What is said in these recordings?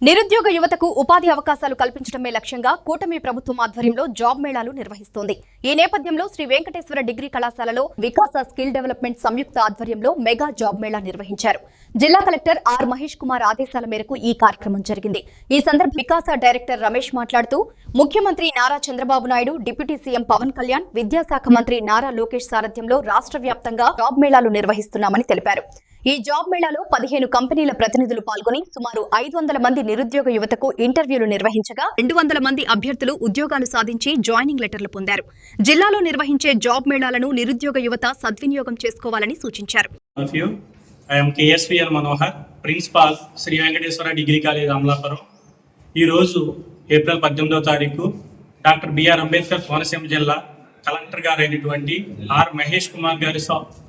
నిరుద్యోగ యువతకు ఉపాధి అవకాశాలు కల్పించడమే లక్ష్యంగా కూటమి ప్రభుత్వం ఆధ్వర్యంలో జాబ్ మేళాలు నిర్వహిస్తోంది. ఈ నేపథ్యంలో శ్రీ వెంకటేశ్వర డిగ్రీ కళాశాలలో వికాస స్కిల్ డెవలప్మెంట్ సంయుక్త ఆధ్వర్యంలో మెగా జాబ్ మేళా నిర్వహించారు. జిల్లా కలెక్టర్ ఆర్ మహేష్ కుమార్ ఆదేశాల మేరకు ఈ కార్యక్రమం జరిగింది. ఈ సందర్భంగా వికాస డైరెక్టర్ రమేష్ మాట్లాడుతూ, ముఖ్యమంత్రి నారా చంద్రబాబు నాయుడు, డిప్యూటీ సీఎం పవన్ కళ్యాణ్, విద్యాశాఖ మంత్రి నారా లోకేష్ సారథ్యంలో రాష్ట్ర వ్యాప్తంగా జాబ్ మేళాలు నిర్వహిస్తున్నామని తెలిపారు. ఈ జాబ్ మేళాలో 15 కంపెనీల ప్రతినిధులు పాల్గొని సుమారు 500 మంది నిరుద్యోగ యువతకు ఇంటర్వ్యూలు నిర్వహించగా 200 మంది అభ్యర్థులు ఉద్యోగాలు సాధించి జాయినింగ్ లెటర్లు పొందారు. జిల్లాలో నిర్వహించే జాబ్ మేళాలను నిరుద్యోగ యువత సద్వినియోగం చేసుకోవాలని సూచించారు. I am KSVL Manohar, Principal, Sri Venkateswara degree college Amalapuram. ఈరోజు ఏప్రిల్ 18వ తారీఖు డాక్టర్ బిఆర్ అంబేద్కర్ కోనసీమ జిల్లా కలెక్టర్ గారు అయినటువంటి ఆర్ మహేష్ కుమార్ గారి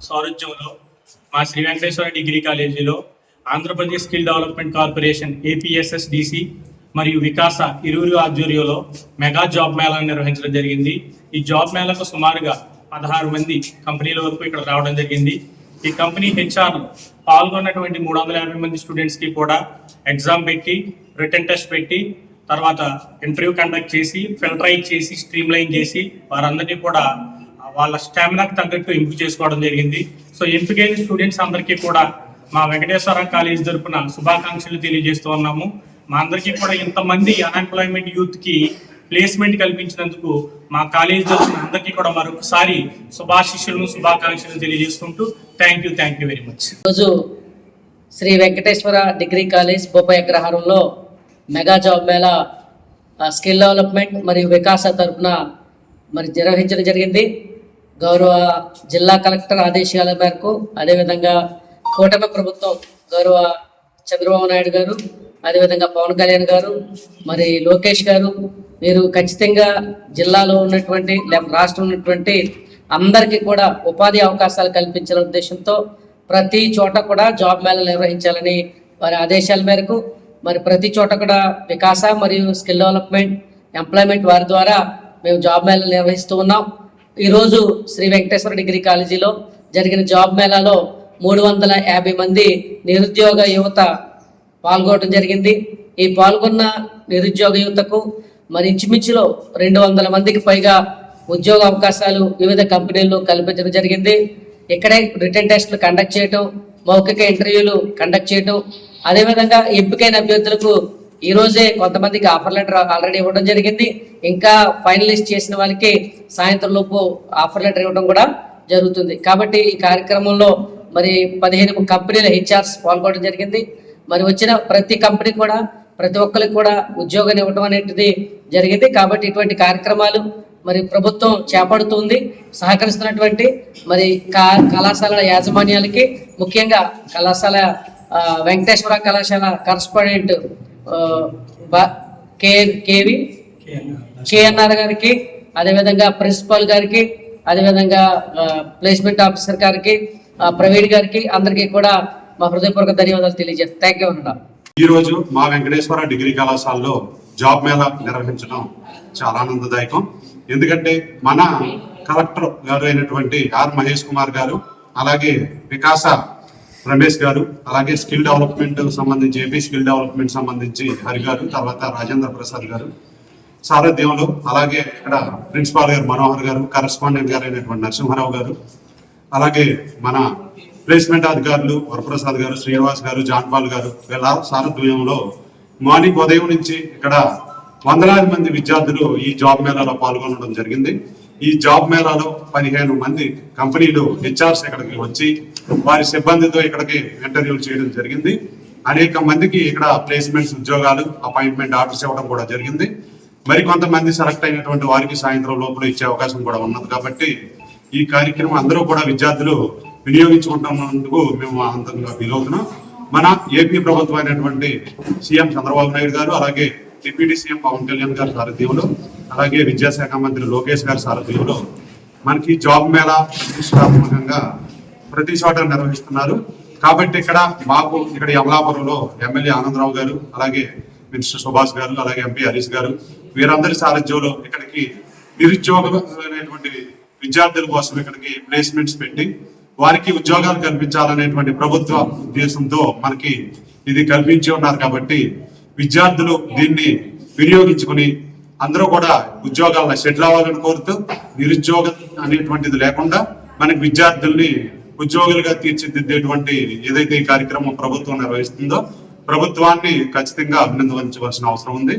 సారథ్యంలో మా శ్రీ వెంకటేశ్వర డిగ్రీ కాలేజీలో Andhra Pradesh skill development corporation APSSDC మరియు వికాస ఇరువురు ఆధ్వర్యంలో మెగా జాబ్ మేళాను నిర్వహించడం జరిగింది. ఈ జాబ్ మేళాకు సుమారుగా 16 మంది కంపెనీల వరకు ఇక్కడ రావడం జరిగింది. ఈ కంపెనీ HR పాల్గొన్నటువంటి 350 మంది స్టూడెంట్స్కి కూడా ఎగ్జామ్ పెట్టి, రిటన్ టెస్ట్ పెట్టి, తర్వాత ఇంటర్వ్యూ కండక్ట్ చేసి, ఫిల్టరైజ్ చేసి, స్ట్రీమ్ లైన్ చేసి వారందరినీ కూడా వాళ్ళ స్టామినాకి తగ్గట్టు ఎంపిక చేసుకోవడం జరిగింది. సో ఎంపికైన స్టూడెంట్స్ అందరికీ కూడా మా వెంకటేశ్వర కాలేజ్ తరపున శుభాకాంక్షలు తెలియజేస్తూ ఉన్నాము. మా అందరికీ కూడా ఇంతమంది అన్ఎంప్లాయ్మెంట్ యూత్కి ప్లేస్మెంట్ కల్పించినందుకు మా కాలేజ్ తరపున అందరికీ కూడా మరొకసారి శుభాకాంక్షలు తెలియజేసుకుంటూ థ్యాంక్ యూ వెరీ మచ్. రోజు శ్రీ వెంకటేశ్వర డిగ్రీ కాలేజ్ బొప్పాయి అగ్రహారంలో మెగా జాబ్ మేళా స్కిల్ డెవలప్మెంట్ మరియు వికాస తరపున నిర్వహించడం జరిగింది. గౌరవ జిల్లా కలెక్టర్ ఆదేశాల మేరకు, అదేవిధంగా కూటమి ప్రభుత్వం గౌరవ చంద్రబాబు నాయుడు గారు, అదేవిధంగా పవన్ కళ్యాణ్ గారు, లోకేష్ గారు, మీరు ఖచ్చితంగా జిల్లాలో ఉన్నటువంటి రాష్ట్రంలో ఉన్నటువంటి అందరికీ కూడా ఉపాధి అవకాశాలు కల్పించాలనే ఉద్దేశంతో ప్రతి చోట కూడా జాబ్ మేళాలు నిర్వహించాలని వారి ఆదేశాల మేరకు ప్రతి చోట కూడా వికాస మరియు స్కిల్ డెవలప్మెంట్ ఎంప్లాయ్మెంట్ వారి ద్వారా మేము జాబ్ మేళాలు నిర్వహిస్తూ ఉన్నాం. ఈరోజు శ్రీ వెంకటేశ్వర డిగ్రీ కాలేజీలో జరిగిన జాబ్ మేళాలో 350 మంది నిరుద్యోగ యువత పాల్గొనడం జరిగింది. ఈ పాల్గొన్న నిరుద్యోగ యువతకు ఇంచుమించులో 200 మందికి పైగా ఉద్యోగ అవకాశాలు వివిధ కంపెనీల్లో కల్పించడం జరిగింది. ఇక్కడే రిటన్ టెస్టులు కండక్ట్ చేయటం, మౌఖిక ఇంటర్వ్యూలు కండక్ట్ చేయటం, అదేవిధంగా ఎంపికైన అభ్యర్థులకు ఈ రోజే కొంతమందికి ఆఫర్ లెటర్ ఆల్రెడీ ఇవ్వడం జరిగింది. ఇంకా ఫైనలిస్ట్ చేసిన వాళ్ళకి సాయంత్రం లోపు ఆఫర్ లెటర్ ఇవ్వడం కూడా జరుగుతుంది. కాబట్టి ఈ కార్యక్రమంలో 15 కంపెనీల HRs పాల్గొనడం జరిగింది. వచ్చిన ప్రతి కంపెనీ కూడా ప్రతి ఒక్కరికి కూడా ఉద్యోగాన్ని ఇవ్వడం అనేది జరిగింది. కాబట్టి ఇటువంటి కార్యక్రమాలు ప్రభుత్వం చేపడుతుంది. సహకరిస్తున్నటువంటి కళాశాల యాజమాన్యాలకి, ముఖ్యంగా కళాశాల వెంకటేశ్వర కళాశాల కరస్పాండెంట్ KNR గారికి, అదేవిధంగా ప్రిన్సిపాల్ గారికి, అదేవిధంగా ప్లేస్మెంట్ ఆఫీసర్ గారికి, ప్రవీణ్ గారికి, అందరికీ కూడా మా హృదయపూర్వక ధన్యవాదాలు తెలియజేస్తాం. థ్యాంక్ యూ అన్న. ఈ రోజు మా వెంకటేశ్వర డిగ్రీ కళాశాలలో జాబ్ మేళా నిర్వహించడం చాలా ఆనందదాయకం. ఎందుకంటే మన కలెక్టర్ గారు అయినటువంటి ఆర్ మహేష్ కుమార్ గారు, అలాగే వికాస రమేష్ గారు, అలాగే స్కిల్ డెవలప్మెంట్ సంబంధించి ఏపీ స్కిల్ డెవలప్మెంట్ సంబంధించి హరి గారు, తర్వాత రాజేంద్ర ప్రసాద్ గారు సారథ్యంలో, అలాగే ఇక్కడ ప్రిన్సిపాల్ గారు మనోహర్ గారు, కరెస్పాండెంట్ గారు అయినటువంటి నరసింహారావు గారు, అలాగే మన ప్లేస్మెంట్ అధికారులు వరప్రసాద్ గారు, శ్రీనివాస్ గారు, జాన్పాల్ గారు, వీళ్ళ సారథ్యంలో మార్నింగ్ ఉదయం నుంచి ఇక్కడ 100 మంది విద్యార్థులు ఈ జాబ్ మేళాలో పాల్గొనడం జరిగింది. ఈ జాబ్ మేళాలో 15 మంది కంపెనీలు HRs ఇక్కడికి వచ్చి వారి సిబ్బందితో ఇక్కడికి ఇంటర్వ్యూలు చేయడం జరిగింది. అనేక మందికి ఇక్కడ ప్లేస్మెంట్స్, ఉద్యోగాలు, అపాయింట్మెంట్ ఆర్డర్స్ ఇవ్వడం కూడా జరిగింది. కొంతమంది సెలెక్ట్ అయినటువంటి వారికి సాయంత్రం లోపల ఇచ్చే అవకాశం కూడా ఉన్నది. కాబట్టి ఈ కార్యక్రమం అందరూ కూడా విద్యార్థులు వినియోగించుకుంటున్నందుకు మేము ఆనందంగా ఫీల్ అవుతున్నాం. మన ఏపీ ప్రభుత్వం అయినటువంటి సీఎం చంద్రబాబు నాయుడు గారు, అలాగే డిప్యూటీ సీఎం పవన్ కళ్యాణ్ గారి సారథ్యంలో, అలాగే విద్యాశాఖ మంత్రి లోకేష్ గారి సారథ్యంలో మనకి జాబ్ మేళా ప్రతిష్టాత్మకంగా ప్రతి చోట నిర్వహిస్తున్నారు. కాబట్టి ఇక్కడ అమలాపురంలో ఎమ్మెల్యే ఆనందరావు గారు, అలాగే మినిస్టర్ సుభాష్ గారు, అలాగే ఎంపీ హరీష్ గారు, వీరందరి సారథ్యంలో ఇక్కడికి నిరుద్యోగమైనటువంటి విద్యార్థుల కోసం ఇక్కడికి ప్లేస్మెంట్స్ పెట్టి వారికి ఉద్యోగాలు కల్పించాలనేటువంటి ప్రభుత్వ ఉద్దేశంతో మనకి ఇది కల్పించి ఉన్నారు. కాబట్టి విద్యార్థులు దీన్ని వినియోగించుకుని అందరూ కూడా ఉద్యోగాల్లో సెటిల్ అవ్వాలని కోరుతూ నిరుద్యోగం అనేటువంటిది లేకుండా మనకి విద్యార్థుల్ని ఉద్యోగులుగా తీర్చిదిద్దేటువంటి ఏదైతే ఈ కార్యక్రమం ప్రభుత్వం నిర్వహిస్తుందో ప్రభుత్వాన్ని ఖచ్చితంగా అభినందించవలసిన అవసరం ఉంది.